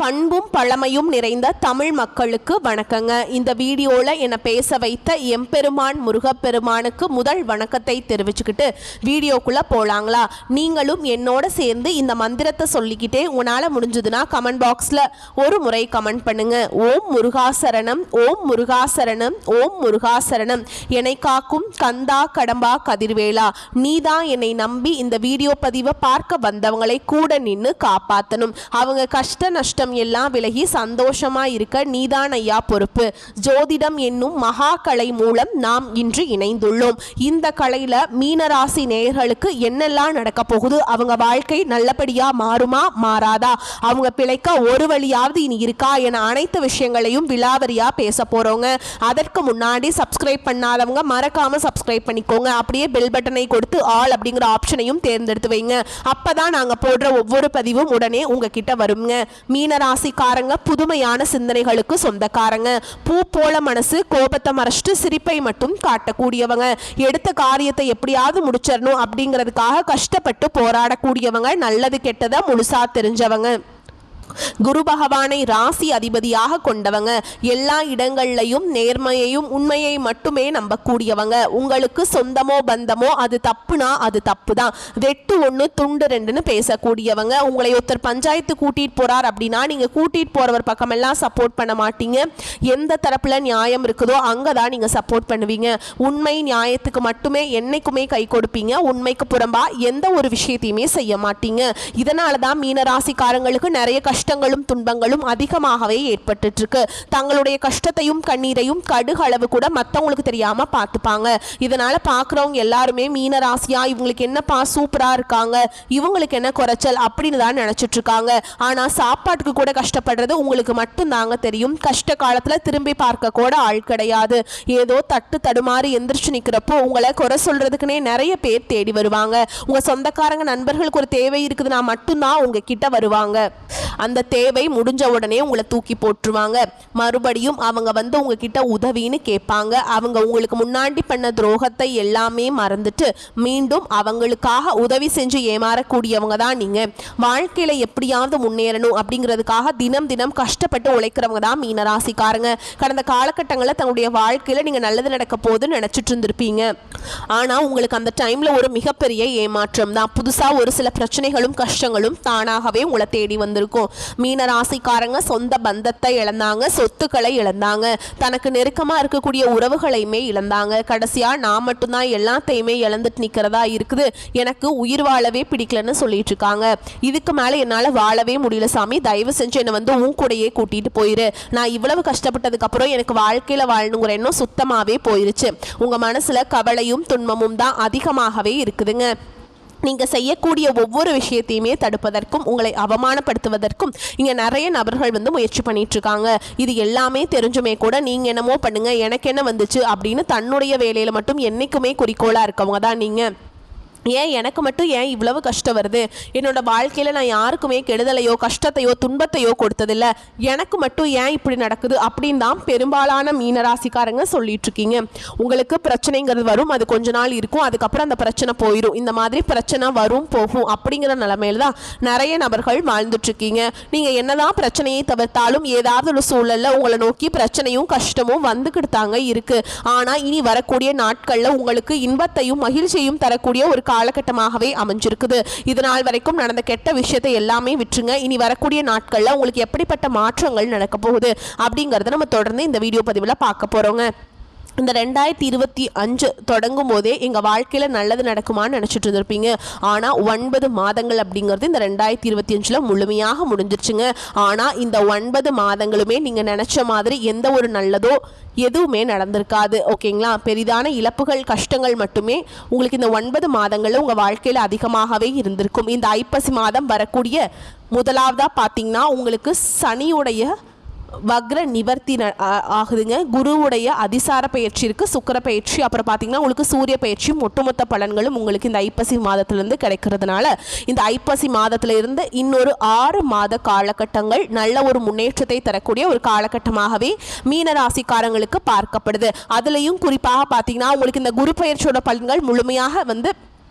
பண்பும் பழமையும் நிறைந்த தமிழ் மக்களுக்கு வணக்கங்க. இந்த வீடியோவில் என்னை பேச வைத்த எம்பெருமான் முருகப்பெருமானுக்கு முதல் வணக்கத்தை தெரிவிச்சுக்கிட்டு வீடியோக்குள்ளே போகலாங்களா? நீங்களும் என்னோட சேர்ந்து இந்த மந்திரத்தை சொல்லிக்கிட்டே உங்களால் முடிஞ்சதுன்னா கமெண்ட் பாக்ஸில் ஒரு முறை கமெண்ட் பண்ணுங்க. ஓம் முருகாசரணம், ஓம் முருகாசரணம், ஓம் முருகாசரணம். என்னை காக்கும் கந்தா கடம்பா கதிர்வேலா, நீதான் என்னை நம்பி இந்த வீடியோ பதிவை பார்க்க வந்தவங்களை கூட நின்று காப்பாற்றணும். அவங்க கஷ்ட நஷ்டம் எல்லாம் விலகி சந்தோஷமா இருக்க நீதான் ஐயா பொறுப்பு. ஜோதிடம் என்னும் மகா கலை மூலம் நாம் இன்று இணைந்துள்ளோம். இந்த கலையில மீனராசி நேயர்களுக்கு என்னெல்லாம் நடக்க போகுது, அவங்க வாழ்க்கை நல்லபடியா மாறுமா மாறாதா, அவங்க பிழைக்க ஒரு வழியாவது இனி இருக்கா என அனைத்து விஷயங்களையும் விலாவரியா பேச போறோங்க. அதற்கு முன்னாடி சப்ஸ்கிரைப் பண்ணாதவங்க மறக்காம சப்ஸ்கிரைப் பண்ணிக்கோங்க. அப்படியே பெல் பட்டனை கொடுத்து ஆல் அப்படிங்கிற ஆப்ஷனையும் தேர்ந்தெடுத்து வைங்க. அப்பதான் நாங்க போடுற ஒவ்வொரு பதிவும் உடனே உங்ககிட்ட வருங்க. மீனராசிக்காரங்க புதுமையான சிந்தனைகளுக்கு சொந்தக்காரங்க. பூ போல மனசு, கோபத்தை மறைச்சிட்டு சிரிப்பை மட்டும் காட்டக்கூடியவங்க. எடுத்த காரியத்தை எப்படியாவது முடிச்சிடணும் அப்படிங்கிறதுக்காக கஷ்டப்பட்டு போராடக்கூடியவங்க. நல்லது கெட்டதை முழுசா தெரிஞ்சவங்க. குரு பகவானை ராசி அதிபதியாக கொண்டவங்க. எல்லா இடங்கள்லையும் நேர்மையையும் உண்மையை மட்டுமே நம்பக்கூடியவங்க. உங்களுக்கு சொந்தமோ பந்தமோ அது தப்புனா அது தப்பு தான், வெட்டு ஒன்று துண்டு ரெண்டுன்னு பேசக்கூடியவங்க. உங்களை ஒருத்தர் பஞ்சாயத்து கூட்டிட்டு போறார் அப்படின்னா நீங்க கூட்டிட்டு போறவர் பக்கமெல்லாம் சப்போர்ட் பண்ண மாட்டீங்க. எந்த தரப்புல நியாயம் இருக்குதோ அங்கதான் நீங்க சப்போர்ட் பண்ணுவீங்க. உண்மை நியாயத்துக்கு மட்டுமே என்னைக்குமே கை கொடுப்பீங்க. உண்மைக்கு புறம்பா எந்த ஒரு விஷயத்தையுமே செய்ய மாட்டீங்க. இதனாலதான் மீனராசிக்காரங்களுக்கு நிறைய கஷ்டங்களும் துன்பங்களும் அதிகமாகவே ஏற்பட்டு இருக்கு. தங்களுடைய கஷ்டத்தையும் கண்ணீரையும் கடுகளவு கூட மற்றவங்களுக்கு தெரியாம பார்த்துப்பாங்க. இதனால பார்க்குறவங்க எல்லாருமே மீனராசியா இவங்களுக்கு என்னப்பா சூப்பரா இருக்காங்க, இவங்களுக்கு என்ன குறைச்சல் அப்படின்னு தான் நினைச்சிட்டு இருக்காங்க. ஆனா சாப்பாட்டுக்கு கூட கஷ்டப்படுறது உங்களுக்கு மட்டும் தாங்க தெரியும். கஷ்ட காலத்துல திரும்பி பார்க்க கூட ஆள் கிடையாது. ஏதோ தட்டு தடுமாறி எந்திரிச்சு நிக்கிறப்போ உங்களை குறை சொல்றதுக்குன்னே நிறைய பேர் தேடி வருவாங்க. உங்க சொந்தக்காரங்க நண்பர்களுக்கு ஒரு தேவை இருக்குதுன்னா மட்டும்தான் உங்ககிட்ட வருவாங்க. அந்த தேவை முடிஞ்ச உடனே உங்களை தூக்கி போட்டுருவாங்க. மறுபடியும் அவங்க வந்து உங்ககிட்ட உதவின்னு கேட்பாங்க. அவங்க உங்களுக்கு முன்னாடி பண்ண துரோகத்தை எல்லாமே மறந்துட்டு மீண்டும் அவங்களுக்காக உதவி செஞ்சு ஏமாறக்கூடியவங்க தான் நீங்க. வாழ்க்கையில எப்படியாவது முன்னேறணும் அப்படிங்கிறதுக்காக தினம் தினம் கஷ்டப்பட்டு உழைக்கிறவங்க தான் மீனராசிக்காரங்க. கடந்த காலகட்டங்களில் தன்னுடைய வாழ்க்கையில நீங்க நல்லது நடக்க போதுன்னு நினைச்சிட்டு இருந்திருப்பீங்க. ஆனா உங்களுக்கு அந்த டைம்ல ஒரு மிகப்பெரிய ஏமாற்றம் தான். புதுசா ஒரு சில பிரச்சனைகளும் கஷ்டங்களும் தானாகவே உங்களை தேடி வந்திருக்கும். மீனராசிக்காரங்க சொந்த பந்தத்தை இழந்தாங்க, சொத்துக்களை இழந்தாங்க, தனக்கு நெருக்கமா இருக்கக்கூடிய உறவுகளையுமே இழந்தாங்க. கடைசியா நான் மட்டும்தான் எல்லாத்தையுமே இழந்துட்டு நிக்கிறதா இருக்குது, எனக்கு உயிர் வாழவே பிடிக்கலன்னு சொல்லிட்டு இருக்காங்க. இதுக்கு மேல என்னால வாழவே முடியல சாமி, தயவு செஞ்சு என்னை வந்து உன் கூடையே கூட்டிட்டு போயிரு. நான் இவ்வளவு கஷ்டப்பட்டதுக்கு அப்புறம் எனக்கு வாழ்க்கையில வாழணுங்கிற எண்ணம் சுத்தமாவே போயிருச்சு. உங்க மனசுல கவலையும் துன்பமும் தான் அதிகமாகவே இருக்குதுங்க. நீங்க செய்யக்கூடிய ஒவ்வொரு விஷயத்தையுமே தடுப்பதற்கும் உங்களை அவமானப்படுத்துவதற்கும் இங்க நிறைய நபர்கள் வந்து முயற்சி பண்ணிட்டு இருக்காங்க. இது எல்லாமே தெரிஞ்சுமே கூட நீங்க என்னமோ பண்ணுங்க எனக்கு என்ன வந்துச்சு அப்படின்னு தன்னுடைய வேலையில மட்டும் என்னைக்குமே குறிக்கோளா இருக்கவங்க தான் நீங்க. ஏன் எனக்கு மட்டும் ஏன் இவ்வளவு கஷ்டம் வருது, என்னோட வாழ்க்கையில் நான் யாருக்குமே கெடுதலையோ கஷ்டத்தையோ துன்பத்தையோ கொடுத்ததில்ல, எனக்கு மட்டும் ஏன் இப்படி நடக்குது அப்படின்னு தான் பெரும்பாலான மீனராசிக்காரங்க சொல்லிட்டு இருக்கீங்க. உங்களுக்கு பிரச்சனைங்கிறது வரும், அது கொஞ்ச நாள் இருக்கும், அதுக்கப்புறம் அந்த பிரச்சனை போயிடும். இந்த மாதிரி பிரச்சனை வரும் போகும் அப்படிங்கிற நிலைமையில தான் நிறைய நபர்கள் வாழ்ந்துட்டு இருக்கீங்க. நீங்கள் என்னதான் பிரச்சனையை தவிர்த்தாலும் ஏதாவது ஒரு சூழலில் உங்களை நோக்கி பிரச்சனையும் கஷ்டமும் வந்துக்கிட்டு தாங்க இருக்கு. ஆனால் இனி வரக்கூடிய நாட்களில் உங்களுக்கு இன்பத்தையும் மகிழ்ச்சியையும் தரக்கூடிய ஒரு காலகட்டமாகவே அமைஞ்சிருக்குது. இதனால் வரைக்கும் நடந்த கெட்ட விஷயத்தை எல்லாமே விட்டுருங்க. இனி வரக்கூடிய நாட்கள்ல உங்களுக்கு எப்படிப்பட்ட மாற்றங்கள் நடக்க போகுது அப்படிங்கறத நம்ம தொடர்ந்து இந்த வீடியோ பதிவுல பார்க்க போறோங்க. இந்த 2025 தொடங்கும் போதே எங்கள் வாழ்க்கையில் நல்லது நடக்குமான்னு நினச்சிட்டு இருந்திருப்பீங்க. ஆனால் 9 மாதங்கள் அப்படிங்கிறது இந்த 2025 முழுமையாக முடிஞ்சிருச்சுங்க. ஆனால் இந்த 9 மாதங்களுமே நீங்கள் நினச்ச மாதிரி எந்த ஒரு நல்லதோ எதுவுமே நடந்திருக்காது. ஓகேங்களா? பெரிதான இழப்புகள் கஷ்டங்கள் மட்டுமே உங்களுக்கு இந்த 9 மாதங்களில் உங்கள் வாழ்க்கையில் அதிகமாகவே இருந்திருக்கும். இந்த ஐப்பசி மாதம் வரக்கூடிய முதலாவதாக பார்த்தீங்கன்னா உங்களுக்கு சனியுடைய வக்ர நிவர்த்தி ஆகுதுங்க. குருவுடைய அதிசார பயிற்சி இருக்கு, சுக்கிர பயிற்சி, அப்புறம் பார்த்தீங்கன்னா உங்களுக்கு சூரிய பயிற்சியும் ஒட்டுமொத்த பலன்களும் உங்களுக்கு இந்த ஐப்பசி மாதத்திலிருந்து கிடைக்கிறதுனால இந்த ஐப்பசி மாதத்திலிருந்து இன்னொரு 6 மாத காலகட்டங்கள் நல்ல ஒரு முன்னேற்றத்தை தரக்கூடிய ஒரு காலகட்டமாகவே மீனராசிக்காரங்களுக்கு பார்க்கப்படுது. அதுலேயும் குறிப்பாக பார்த்தீங்கன்னா உங்களுக்கு இந்த குரு பயிற்சியோட பலன்கள் முழுமையாக வந்து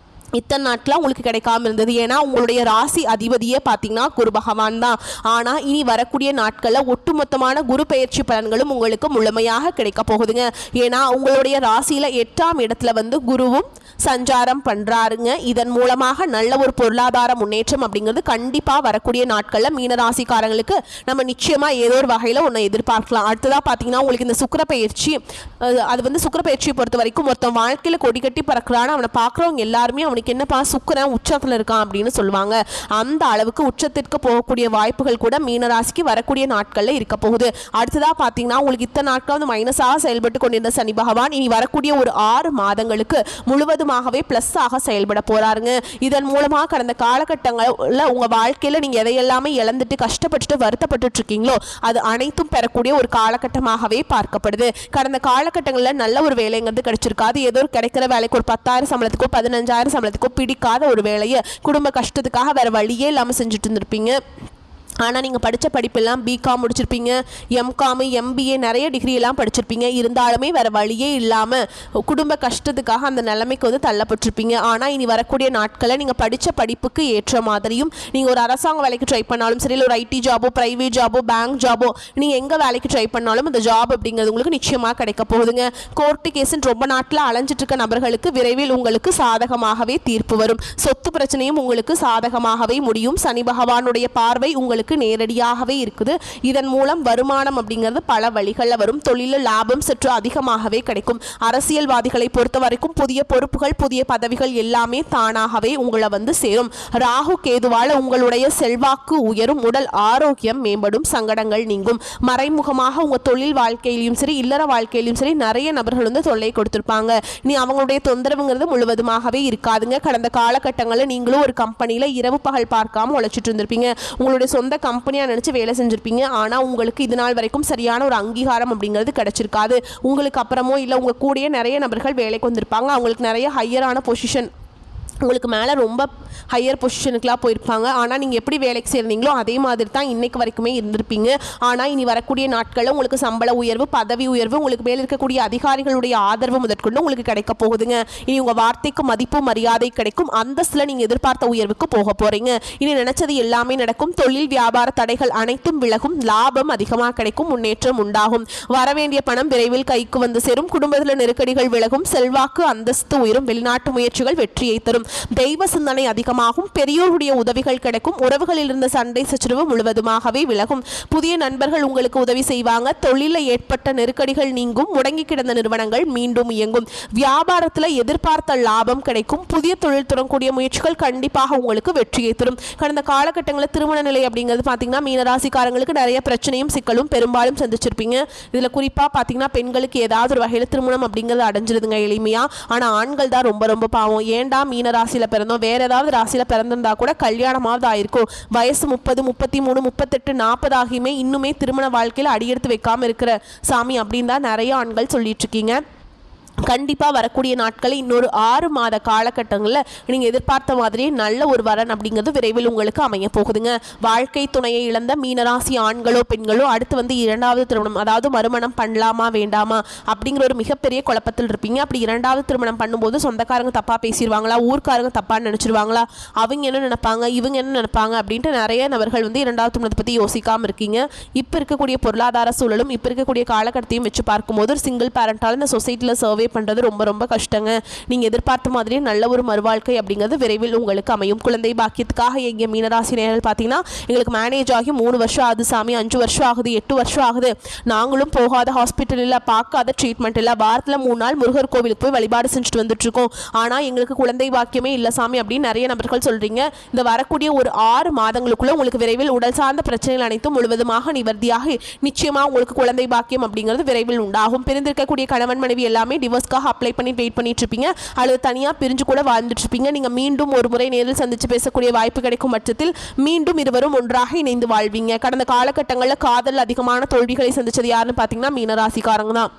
இத்தனை நாட்களாக உங்களுக்கு கிடைக்காம இருந்தது. ஏன்னா உங்களுடைய ராசி அதிபதியே பார்த்தீங்கன்னா குரு பகவான் தான். ஆனால் இனி வரக்கூடிய நாட்களில் ஒட்டுமொத்தமான குரு பெயர்ச்சி பலன்களும் உங்களுக்கு முழுமையாக கிடைக்க போகுதுங்க. ஏன்னா உங்களுடைய ராசியில் 8ஆம் இடத்துல வந்து குருவும் சஞ்சாரம் பண்ணுறாருங்க. இதன் மூலமாக நல்ல ஒரு பொருளாதார முன்னேற்றம் அப்படிங்கிறது கண்டிப்பாக வரக்கூடிய நாட்களில் மீனராசிக்காரங்களுக்கு நம்ம நிச்சயமாக ஏதோ ஒரு வகையில் ஒன்று எதிர்பார்க்கலாம். அடுத்ததாக பார்த்தீங்கன்னா உங்களுக்கு இந்த சுக்கிர பயிற்சி, அது வந்து சுக்கிர பயிற்சியை பொறுத்த வரைக்கும் மொத்தம் வாழ்க்கையில் கொடி கட்டி பறக்கிறான்னு அவனை பார்க்குறவங்க எல்லாருமே அவனுக்கு என்னப்பா சுக்கிரன் உச்சத்தில் இருக்கான் அப்படின்னு சொல்லுவாங்க. அந்த அளவுக்கு உச்சத்திற்கு போகக்கூடிய வாய்ப்புகள் கூட மீனராசிக்கு வரக்கூடிய நாட்களில் இருக்க போகுது. அடுத்ததாக பார்த்தீங்கன்னா உங்களுக்கு இத்தனை நாட்கள் வந்து மைனஸாக செயல்பட்டு கொண்டிருந்த சனி பகவான் இனி வரக்கூடிய ஒரு 6 மாதங்களுக்கு முழுவதுமாகவே பிளஸ் ஆக செயல்பட போறாருங்க. இதன் மூலமாக கடந்த காலகட்டங்களில் உங்க வாழ்க்கையில் நீங்க எதையெல்லாமே இழந்துட்டு கஷ்டப்பட்டுட்டு வருத்தப்பட்டு இருக்கீங்களோ அது அனைத்தும் பெறக்கூடிய ஒரு காலகட்டமாகவே பார்க்கப்படுது. கடந்த காலகட்டங்களில் நல்ல ஒரு வேலைங்கிறது கிடைச்சிருக்காது. ஏதோ கிடைக்கிற வேலைக்கு ஒரு 10,000 சம்பளத்துக்கோ 15,000 சம்பளத்துக்கோ பிடிக்காத ஒரு வேலையை குடும்ப கஷ்டத்துக்காக வேற வழியே இல்லாமல் செஞ்சுட்டு இருந்திருப்பீங்க. ஆனால் நீங்கள் படித்த படிப்பெல்லாம் பிகாம் முடிச்சிருப்பீங்க, எம்காம், எம்பிஏ நிறைய டிகிரியெல்லாம் படிச்சிருப்பீங்க. இருந்தாலுமே வேறு வழியே இல்லாமல் குடும்ப கஷ்டத்துக்காக அந்த நிலைமைக்கு வந்து தள்ளப்பட்டிருப்பீங்க. ஆனால் இனி வரக்கூடிய நாட்களில் நீங்கள் படித்த படிப்புக்கு ஏற்ற மாதிரியும் நீங்கள் ஒரு அரசாங்க வேலைக்கு ட்ரை பண்ணாலும் சரி, இல்லை ஒரு ஐடி ஜாபோ, ப்ரைவேட் ஜாபோ, பேங்க் ஜாபோ, நீங்கள் எங்கே வேலைக்கு ட்ரை பண்ணாலும் அந்த ஜாப் அப்படிங்கிறது உங்களுக்கு நிச்சயமாக கிடைக்க போகுதுங்க. கோர்ட்டு கேஸுன்னு ரொம்ப நாட்டில் அலைஞ்சிட்டு இருக்க நபர்களுக்கு விரைவில் உங்களுக்கு சாதகமாகவே தீர்ப்பு வரும். சொத்து பிரச்சனையும் உங்களுக்கு சாதகமாகவே முடியும். சனி பகவானுடைய பார்வை உங்களுக்கு நேரடியாகவே இருக்குது. இதன் மூலம் வருமானம் அப்படிங்கிறது பல வழிகளில் வரும். தொழிலில் லாபம் சற்று அதிகமாகவே கிடைக்கும். அரசியல்வாதிகளை பொறுத்த வரைக்கும் புதிய பொறுப்புகள், புதிய பதவிகள் எல்லாமே தானாகவே உங்களை வந்து சேரும். ராகு கேதுவால உங்களுடைய செல்வாக்கு உயரும், உடல் ஆரோக்கியம் மேம்படும், சங்கடங்கள் நீங்கும். மறைமுகமாக உங்க தொழில் வாழ்க்கையிலும் சரி, இல்லற வாழ்க்கையிலும் சரி நிறைய நபர்கள் வந்து தொல்லை கொடுத்திருப்பாங்க. நீ அவங்களுடைய தொந்தரவுங்கிறது முழுவதுமாகவே இருக்காதுங்க. கடந்த காலகட்டங்களில் நீங்களும் ஒரு கம்பெனியில் இரவு பகல் பார்க்காம உழைச்சிட்டு இருந்திருப்பீங்க. உங்களுடைய சொந்த கம்பெனியாக நினச்சி வேலை செஞ்சுருப்பீங்க. ஆனால் உங்களுக்கு இது நாள் வரைக்கும் சரியான ஒரு அங்கீகாரம் அப்படிங்கிறது கிடைச்சிருக்காது. உங்களுக்கு அப்புறமோ இல்லை உங்கள் கூடயே நிறைய நபர்கள் வேலைக்கு வந்திருப்பாங்க. அவங்களுக்கு நிறைய ஹையரான பொசிஷன், உங்களுக்கு மேலே ரொம்ப ஹையர் பொசிஷனுக்குலாம் போயிருப்பாங்க. ஆனால் நீங்கள் எப்படி வேலைக்கு சேர்ந்தீங்களோ அதே மாதிரி தான் இன்றைக்கு வரைக்குமே இருந்திருப்பீங்க. ஆனால் இனி வரக்கூடிய நாட்களில் உங்களுக்கு சம்பள உயர்வு, பதவி உயர்வு, உங்களுக்கு மேலே இருக்கக்கூடிய அதிகாரிகளுடைய ஆதரவு முதற்கொண்டு உங்களுக்கு கிடைக்க போகுதுங்க. இனி உங்கள் வார்த்தைக்கு மதிப்பு மரியாதை கிடைக்கும். அந்தஸ்தில் நீங்கள் எதிர்பார்த்த உயர்வுக்கு போக போகிறீங்க. இனி நினைச்சது எல்லாமே நடக்கும். தொழில் வியாபார தடைகள் அனைத்தும் விலகும். லாபம் அதிகமாக கிடைக்கும். முன்னேற்றம் உண்டாகும். வரவேண்டிய பணம் விரைவில் கைக்கு வந்து சேரும். குடும்பத்தில் நெருக்கடிகள் விலகும். செல்வாக்கு அந்தஸ்து உயரும். வெளிநாட்டு முயற்சிகள் வெற்றியை தரும். தெய்வ சிந்தனை அதிகமாகும். பெரியோருடைய உதவிகள் கிடைக்கும். உறவுகளில் இருந்த சண்டை சச்சரவு முழுவதுமாகவே விலகும். புதிய நண்பர்கள் உங்களுக்கு உதவி செய்வாங்க. தொழிலில் ஏற்பட்ட நெருக்கடிகள் நீங்கும். முடங்கி கிடந்த நிறுவனங்கள் மீண்டும் இயங்கும். வியாபாரத்தில் எதிர்பார்த்த லாபம் கிடைக்கும். புதிய தொழில் தொடங்கக்கூடிய முயற்சிகள் கண்டிப்பாக உங்களுக்கு வெற்றியை தரும். கடந்த காலகட்டங்களில் திருமண நிலை அப்படிங்கிறது பார்த்தீங்கன்னா மீனராசிக்காரங்களுக்கு நிறைய பிரச்சனையும் சிக்கலும் பெரும்பாலும் சந்திச்சிருப்பீங்க. இதில் குறிப்பாக பார்த்தீங்கன்னா பெண்களுக்கு ஏதாவது ஒரு வகையில் திருமணம் அப்படிங்கிறது அடைஞ்சிருதுங்க எளிமையா. ஆனால் ஆண்கள் தான் ரொம்ப ரொம்ப பாவம். ஏண்டா மீனராசியில் பிறந்தோம், வேற ஏதாவது ராசியில் பிறந்திருந்தா கூட கல்யாணமாவது ஆயிருக்கும். வயசு 30, 33, 38, 40 ஆகியுமே இன்னுமே திருமண வாழ்க்கையில் அடியெடுத்து வைக்காமல் இருக்கிற சாமி அப்படின்னு தான் நிறைய ஆண்கள் சொல்லிட்டு இருக்கீங்க. கண்டிப்பாக வரக்கூடிய நாட்களில் இன்னொரு 6 மாத காலகட்டங்களில் நீங்கள் எதிர்பார்த்த மாதிரியே நல்ல ஒரு வரன் அப்படிங்கிறது விரைவில் உங்களுக்கு அமைய போகுதுங்க. வாழ்க்கை துணையை இழந்த மீனராசி ஆண்களோ பெண்களோ அடுத்து வந்து 2வது திருமணம், அதாவது மறுமணம் பண்ணலாமா வேண்டாமா அப்படிங்கிற ஒரு மிகப்பெரிய குழப்பத்தில் இருப்பீங்க. அப்படி 2வது திருமணம் பண்ணும்போது சொந்தக்காரங்க தப்பாக பேசிடுவாங்களா, ஊர்க்காரங்க தப்பாக நினச்சிருவாங்களா, அவங்க என்ன நினைப்பாங்க, இவங்க என்ன நினைப்பாங்க அப்படின்ட்டு நிறைய நபர்கள் வந்து 2வது திருமணத்தை பற்றி யோசிக்காமல் இருக்கீங்க. இப்போ இருக்கக்கூடிய பொருளாதார சூழலும் இப்போ இருக்கக்கூடிய காலகட்டத்தையும் வச்சு பார்க்கும்போது ஒரு சிங்கிள் பேரண்டால் இந்த சொசைட்டியில் சர்வே பண்ணுறது ரொம்ப ரொம்ப கஷ்டங்க. நீங்கள் எதிர்பார்த்த மாதிரியே நல்ல ஒரு மறுவாழ்க்கை அப்படிங்கிறது விரைவில் உங்களுக்கு அமையும். குழந்தை பாக்கியத்துக்காக எங்கள் மீனராசி நேயர்கள் பார்த்தீங்கன்னா எங்களுக்கு மேரேஜ் ஆகி 3 வருஷம் ஆகுது சாமி, 5 வருஷம் ஆகுது, 8 வருஷம் ஆகுது, நாங்களும் போகாத ஹாஸ்பிட்டல் இல்லை, பார்க்காத ட்ரீட்மெண்ட் இல்லை, வாரத்தில் 3 நாள் முருகர் கோவிலுக்கு போய் வழிபாடு செஞ்சுட்டு வந்துட்டுருக்கோம், ஆனால் எங்களுக்கு குழந்தை பாக்கியமே இல்லை சாமி அப்படின்னு நிறைய நபர்கள் சொல்கிறீங்க. இந்த வரக்கூடிய ஒரு 6 மாதங்களுக்குள்ள உங்களுக்கு விரைவில் உடல் சார்ந்த பிரச்சனைகள் அனைத்தும் முழுவதுமாக நிவர்த்தியாக நிச்சயமாக உங்களுக்கு குழந்தை பாக்கியம் அப்படிங்கிறது விரைவில் உண்டாகும். பிரிந்திருக்கக்கூடிய கணவன் மனைவி எல்லாமே டிவோர்ஸ்க்காக அப்ளை பண்ணி வெயிட் பண்ணிட்டு இருப்பீங்க, அல்லது தனியாக பிரிஞ்சு கூட வாழ்ந்துட்டு இருப்பீங்க. நீங்கள் மீண்டும் ஒரு முறை நேரில் சந்தித்து பேசக்கூடிய வாய்ப்பு கிடைக்கும் பட்சத்தில் மீண்டும் இருவரும் ஒன்றாக இணைந்து வாழ்வீங்க. கடந்த காலகட்டங்களில் காதல் அதிகமான தோல்விகளை சந்திச்சது யாருன்னு பார்த்தீங்கன்னா மீனராசிக்காரங்க தான்.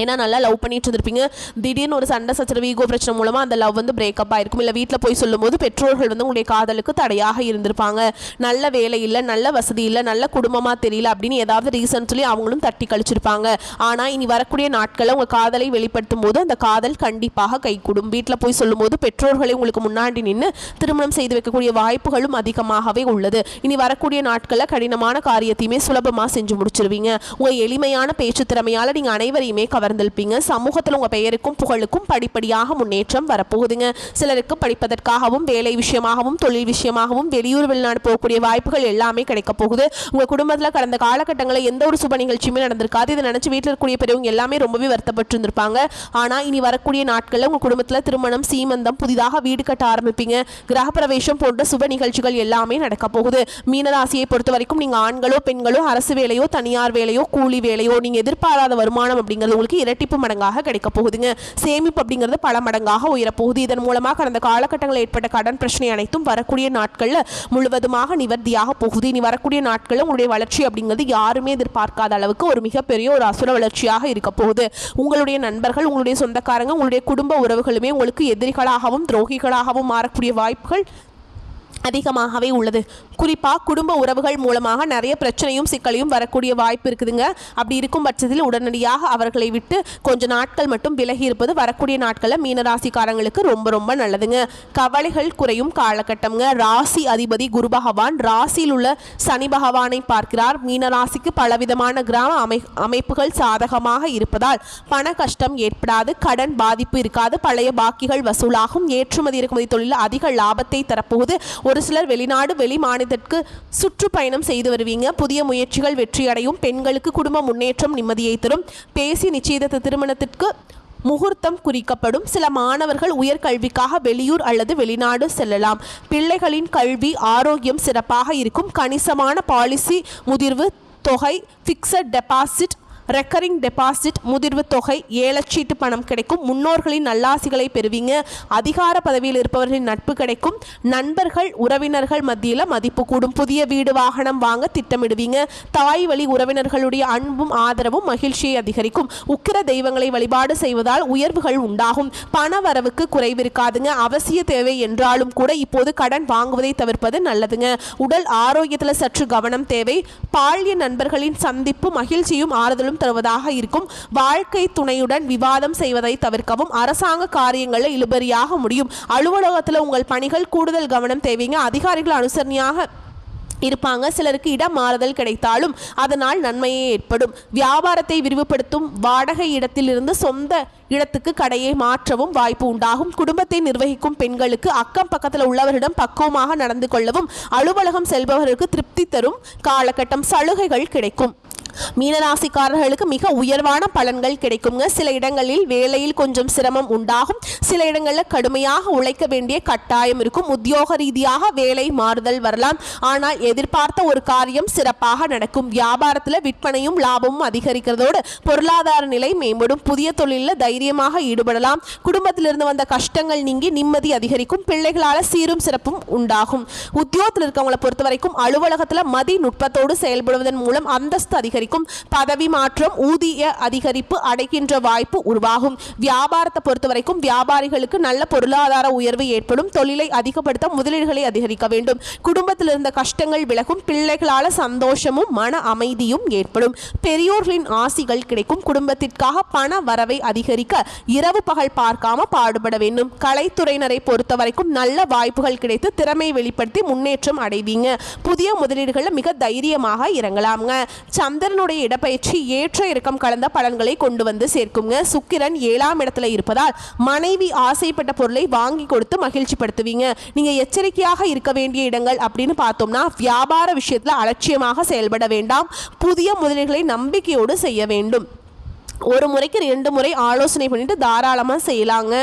ஏன்னா நல்லா லவ் பண்ணிட்டு இருந்திருப்பீங்க. திடீர்னு ஒரு சண்டை சச்சரவு ஈகோ பிரச்சனை மூலமாக அந்த லவ் வந்து பிரேக்கப் ஆயிருக்கும். இல்லை வீட்டில் போய் சொல்லும்போது பெற்றோர்கள் வந்து உங்களுடைய காதலுக்கு தடையாக இருந்திருப்பாங்க. நல்ல வேலை இல்லை, நல்ல வசதி இல்லை, நல்ல குடும்பமாக தெரியல அப்படின்னு ஏதாவது ரீசன் சொல்லி அவங்களும் தட்டி கழிச்சிருப்பாங்க. ஆனால் இனி வரக்கூடிய நாட்களில் உங்கள் காதலை வெளிப்படுத்தும் போது அந்த காதல் கண்டிப்பாக கைகூடும். வீட்டில் போய் சொல்லும்போது பெற்றோர்களை உங்களுக்கு முன்னாடி நின்று திருமணம் செய்து வைக்கக்கூடிய வாய்ப்புகளும் அதிகமாகவே உள்ளது. இனி வரக்கூடிய நாட்களில் கடினமான காரியத்தையுமே சுலபமாக செஞ்சு முடிச்சிருவீங்க. உங்கள் எளிமையான பேச்சு திறமையால் நீங்கள் அனைவரையுமே கவர்ந்திருப்பீங்க. சமூகத்தில் உங்கள் பெயருக்கும் புகழுக்கும் படிப்படியாக முன்னேற்றம் வரப்போகுதுங்க. சிலருக்கு படிப்பதற்காகவும் வேலை விஷயமாகவும் தொழில் விஷயமாகவும் வெளியூர் வெளிநாடு போகக்கூடிய வாய்ப்புகள் எல்லாமே கிடைக்க போகுது. உங்கள் குடும்பத்தில் கடந்த காலகட்டங்களில் எந்த ஒரு சுப நிகழ்ச்சியுமே நடந்திருக்காது. இதை நினச்சி வீட்டில் இருக்கக்கூடிய பெரியவங்க எல்லாமே ரொம்பவே வருத்தப்பட்டு இருந்திருப்பாங்க. ஆனால் இனி வரக்கூடிய நாட்களில் உங்கள் குடும்பத்தில் திருமணம், சீமந்தம், புதிதாக வீடு கட்ட ஆரம்பிப்பீங்க. கிரகப்பிரவேசம் போன்ற சுப நிகழ்ச்சிகள் எல்லாமே நடக்க போகுது. மீனராசியை பொறுத்த வரைக்கும் நீங்கள் ஆண்களோ பெண்களோ அரசு வேலையோ தனியார் வேலையோ கூலி வேலையோ நீங்கள் எதிர்பாராத வருமானம் அப்படிங்கிறது உங்களுக்கு இரட்டிப்பு மடங்காக கிடைக்க போகுதுங்க. சேமிப்பு அப்படிங்கிறது பல மடங்காக உயரப்போகுது. இதன் மூலமாக கடந்த காலகட்டங்களில் ஏற்பட்ட கடன் பிரச்சனை அனைத்தும் வரக்கூடிய நாட்களில் முழுவதுமாக நிவர்த்தியாக போகுது. இனி வரக்கூடிய நாட்களில் உங்களுடைய வளர்ச்சி அப்படிங்கிறது யாருமே எதிர்பார்க்காத அளவுக்கு ஒரு மிகப்பெரிய ஒரு அசுர வளர்ச்சியாக இருக்க போகுது. உங்களுடைய நண்பர்கள், உங்களுடைய சொந்தக்காரங்க, உங்களுடைய குடும்ப உறவுகளுமே உங்களுக்கு எதிரிகளாகவும் துரோகிகளாகவும் மாறக்கூடிய வாய்ப்புகள் அதிகமாகவே உள்ளது. குறிப்பாக குடும்ப உறவுகள் மூலமாக நிறைய பிரச்சனையும் சிக்கலையும் வரக்கூடிய வாய்ப்பு இருக்குதுங்க. அப்படி இருக்கும் பட்சத்தில் உடனடியாக அவர்களை விட்டு கொஞ்ச நாட்கள் மட்டும் விலகி இருப்பது வரக்கூடிய நாட்களில் மீனராசிக்காரங்களுக்கு ரொம்ப ரொம்ப நல்லதுங்க. கவலைகள் குறையும் காலகட்டம்ங்க. ராசி அதிபதி குரு பகவான் ராசியில் உள்ள சனி பகவானை பார்க்கிறார். மீனராசிக்கு பலவிதமான கிராம அமைப்புகள் சாதகமாக இருப்பதால் பண கஷ்டம் ஏற்படாது, கடன் பாதிப்பு இருக்காது, பழைய பாக்கிகள் வசூலாகும், ஏற்றுமதி இறக்குமதி தொழில் அதிக லாபத்தை தரப்போகுது. ஒரு சிலர் வெளிநாடு வெளி மாநிலத்திற்கு சுற்றுப்பயணம் செய்து வருவீங்க. புதிய முயற்சிகள் வெற்றியடையும். பெண்களுக்கு குடும்ப முன்னேற்றம் நிம்மதியை தரும். பேசி நிச்சயித்த திருமணத்திற்கு முகூர்த்தம் குறிக்கப்படும். சில மாணவர்கள் உயர்கல்விக்காக வெளியூர் அல்லது வெளிநாடு செல்லலாம். பிள்ளைகளின் கல்வி ஆரோக்கியம் சிறப்பாக இருக்கும். கணிசமான பாலிசி முதிர்வு தொகை, ஃபிக்ஸட் டெபாசிட், ரெக்கரிங் டெபாசிட், முதிர்வு தொகை, ஏலச்சீட்டு பணம் கிடைக்கும். முன்னோர்களின் நல்லாசிகளை பெறுவீங்க. அதிகார பதவியில் இருப்பவர்களின் நட்பு கிடைக்கும். நண்பர்கள் உறவினர்கள் மத்தியில் மதிப்பு கூடும். புதிய வீடு வாகனம் வாங்க திட்டமிடுவீங்க. தாய் வழி உறவினர்களுடைய அன்பும் ஆதரவும் மகிழ்ச்சியை அதிகரிக்கும். உக்கிர தெய்வங்களை வழிபாடு செய்வதால் உயர்வுகள் உண்டாகும். பண வரவுக்கு குறைவு இருக்காதுங்க. அவசிய தேவை என்றாலும் கூட இப்போது கடன் வாங்குவதை தவிர்ப்பது நல்லதுங்க. உடல் ஆரோக்கியத்தில் சற்று கவனம் தேவை. பால்ய நண்பர்களின் சந்திப்பு மகிழ்ச்சியும் ஆறுதலும் தருவதாக இருக்கும். வாழ்க்கை துணையுடன் விவாதம் செய்வதை தவிர்க்கவும். அரசாங்க காரியங்களில் இழுபறியாக முடியும். அலுவலகத்தில் உங்கள் பணிகள் கூடுதல் கவனம் தேவைங்க. அதிகாரிகள் அனுசரணையாக இருப்பாங்க. சிலருக்கு இடம் மாறுதல் கிடைத்தாலும் அதனால் நன்மையே ஏற்படும். வியாபாரத்தை விரிவுபடுத்தும். வாடகை இடத்திலிருந்து சொந்த இடத்துக்கு கடையை மாற்றவும் வாய்ப்பு உண்டாகும். குடும்பத்தை நிர்வகிக்கும் பெண்களுக்கு அக்கம் பக்கத்தில் உள்ளவரிடம் பக்குவமாக நடந்து கொள்ளவும். அலுவலகம் செல்பவர்களுக்கு திருப்தி தரும் காலகட்டம். சலுகைகள் கிடைக்கும். மீனராசிக்காரர்களுக்கு மிக உயர்வான பலன்கள் கிடைக்குங்க. சில இடங்களில் வேலையில் கொஞ்சம் சிரமம் உண்டாகும். சில இடங்களில் கடுமையாக உழைக்க வேண்டிய கட்டாயம் இருக்கும். உத்தியோக ரீதியாக வேலை மாறுதல் வரலாம். ஆனால் எதிர்பார்த்த ஒரு காரியம் சிறப்பாக நடக்கும். வியாபாரத்தில் விற்பனையும் லாபமும் அதிகரிக்கிறதோடு பொருளாதார நிலை மேம்படும். புதிய தொழிலில் தைரியமாக ஈடுபடலாம். குடும்பத்திலிருந்து வந்த கஷ்டங்கள் நீங்கி நிம்மதி அதிகரிக்கும். பிள்ளைகளால் சீரும் சிறப்பும் உண்டாகும். உத்தியோகத்தில் இருக்கவங்களை பொறுத்த வரைக்கும் அலுவலகத்தில் மதி நுட்பத்தோடு செயல்படுவதன் மூலம் அந்தஸ்து அதிகரிக்கும். பதவி மாற்றம், ஊதிய அதிகரிப்பு அடைகின்ற வாய்ப்பு உருவாகும். வியாபாரத்தை பொறுத்த வரைக்கும் வியாபாரிகளுக்கு நல்ல பொருளாதார உயர்வு ஏற்படும். தொழிலை அதிகப்படுத்த முதலீடுகளை அதிகரிக்க வேண்டும். குடும்பத்தில் இருந்த கஷ்டங்கள் விலகும். பிள்ளைகளால் சந்தோஷமும் மன அமைதியும் ஏற்படும். பெரியோர்களின் ஆசிகள் கிடைக்கும். குடும்பத்திற்காக பண வரவை அதிகரிக்க இரவு பகல் பார்க்காம பாடுபட வேண்டும். கலைத்துறையினரை பொறுத்த வரைக்கும் நல்ல வாய்ப்புகள் கிடைத்து திறமை வெளிப்படுத்தி முன்னேற்றம் அடைவீங்க. புதிய முதலீடுகளில் மிக தைரியமாக இறங்கலாம்ங்க. சந்திரனுடைய இடப்பெயர்ச்சி ஏற்ற இறக்கம் கலந்த பலன்களை கொண்டு வந்து சேர்க்குங்க. சுக்கிரன் 7ஆம் இடத்துல இருப்பதால் மனைவி ஆசைப்பட்ட பொருளை வாங்கி கொடுத்து மகிழ்ச்சி படுத்துவீங்க. நீங்க எச்சரிக்கையாக இருக்க வேண்டிய இடங்கள் அப்படின்னு பார்த்தோம்னா வியாபார விஷயத்துல அலட்சியமாக செயல்பட வேண்டாம். புதிய முதலீடுகளை நம்பிக்கையோடு செய்ய வேண்டும். ஒரு முறைக்கு 2 முறை ஆலோசனை பண்ணிட்டு தாராளமாக செய்யலாங்க.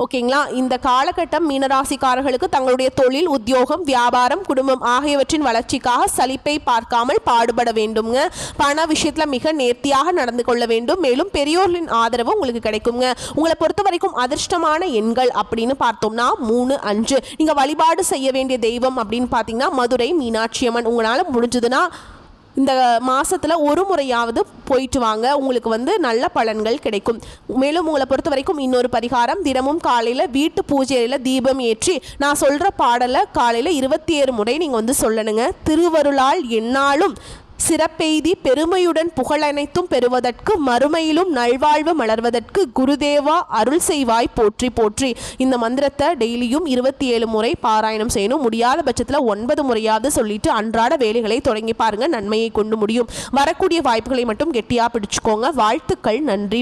ஓகேங்களா. இந்த காலகட்டம் மீனராசிக்காரர்களுக்கு தங்களுடைய தொழில், உத்தியோகம், வியாபாரம், குடும்பம் ஆகியவற்றின் வளர்ச்சிக்காக சலிப்பை பார்க்காமல் பாடுபட வேண்டுங்க. பண விஷயத்தில் மிக நேர்த்தியாக நடந்து கொள்ள வேண்டும். மேலும் பெரியோர்களின் ஆதரவு உங்களுக்கு கிடைக்குங்க. உங்களை பொறுத்த வரைக்கும் அதிர்ஷ்டமான எண்கள் அப்படின்னு பார்த்தோம்னா 3, 5. நீங்கள் வழிபாடு செய்ய வேண்டிய தெய்வம் அப்படின்னு பார்த்தீங்கன்னா மதுரை மீனாட்சி அம்மன். உங்களால் முடிஞ்சதுன்னா இந்த மாசத்துல ஒரு முறையாவது போயிட்டு வாங்க, உங்களுக்கு வந்து நல்ல பலன்கள் கிடைக்கும். மேலும் உங்களை பொறுத்த வரைக்கும் இன்னொரு பரிகாரம், தினமும் காலையில் வீட்டு பூஜையில் தீபம் ஏற்றி நான் சொல்கிற பாடலை காலையில் 27 முறை நீங்கள் வந்து சொல்லணுங்க. திருவருளால் எந்நாளும் சிறப்பெய்தி பெருமையுடன் புகழனைத்தும் பெறுவதற்கு மறுமையிலும் நல்வாழ்வு மலர்வதற்கு குருதேவா அருள் செய்வாய் போற்றி போற்றி. இந்த மந்திரத்தை டெய்லியும் 27 முறை பாராயணம் செய்யணும். முடியாத பட்சத்தில் 9 முறையாவது சொல்லிட்டு அன்றாட வேலைகளை தொடங்கி பாருங்க, நன்மையை கொண்டு முடியும். வரக்கூடிய வாய்ப்புகளை மட்டும் கெட்டியாக பிடிச்சுக்கோங்க. வாழ்த்துக்கள். நன்றி.